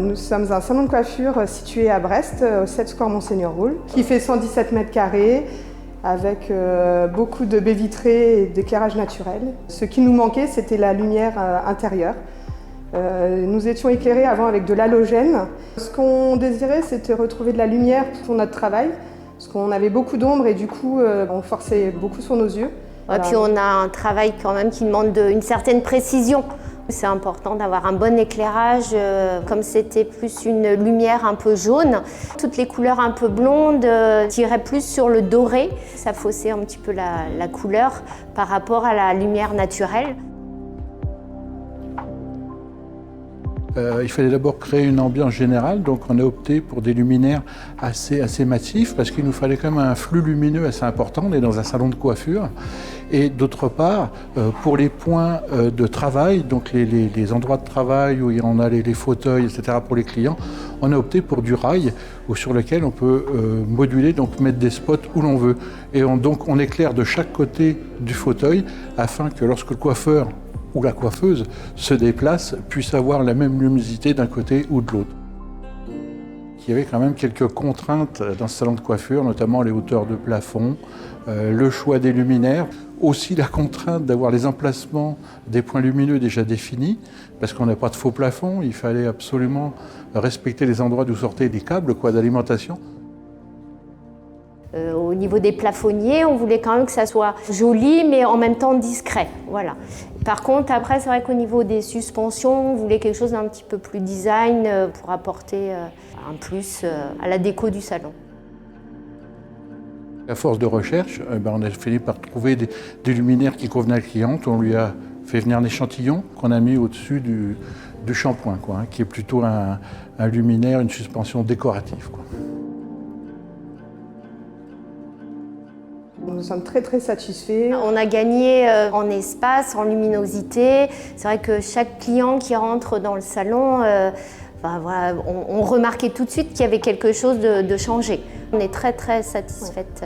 Nous sommes un salon de coiffure situé à Brest, au 7 square Monseigneur Roule, qui fait 117 mètres carrés, avec beaucoup de baies vitrées et d'éclairage naturel. Ce qui nous manquait, c'était la lumière intérieure. Nous étions éclairés avant avec de l'halogène. Ce qu'on désirait, c'était retrouver de la lumière pour notre travail, parce qu'on avait beaucoup d'ombre et du coup, on forçait beaucoup sur nos yeux. Et puis on a un travail quand même qui demande une certaine précision. C'est important d'avoir un bon éclairage, comme c'était plus une lumière un peu jaune. Toutes les couleurs un peu blondes tiraient plus sur le doré. Ça faussait un petit peu la couleur par rapport à la lumière naturelle. Il fallait d'abord créer une ambiance générale, donc on a opté pour des luminaires assez massifs parce qu'il nous fallait quand même un flux lumineux assez important. On est dans un salon de coiffure. Et d'autre part, pour les points de travail, donc les endroits de travail où on a les fauteuils, etc. pour les clients, on a opté pour du rail sur lequel on peut moduler, donc mettre des spots où l'on veut. Et donc on éclaire de chaque côté du fauteuil afin que lorsque le coiffeur ou la coiffeuse se déplace, puisse avoir la même luminosité d'un côté ou de l'autre. Il y avait quand même quelques contraintes dans ce salon de coiffure, notamment les hauteurs de plafond, le choix des luminaires, aussi la contrainte d'avoir les emplacements des points lumineux déjà définis, parce qu'on n'a pas de faux plafond, il fallait absolument respecter les endroits d'où sortaient des câbles d'alimentation. Au niveau des plafonniers, on voulait quand même que ça soit joli, mais en même temps discret. Voilà. Par contre, après, c'est vrai qu'au niveau des suspensions, on voulait quelque chose d'un petit peu plus design pour apporter un plus à la déco du salon. À force de recherche, on a fini par trouver des luminaires qui convenaient à la cliente. On lui a fait venir un échantillon qu'on a mis au-dessus du shampoing, qui est plutôt un luminaire, une suspension décorative. Nous sommes très satisfaits. On a gagné en espace, en luminosité. C'est vrai que chaque client qui rentre dans le salon, voilà, on remarquait tout de suite qu'il y avait quelque chose de changé. On est très satisfaite.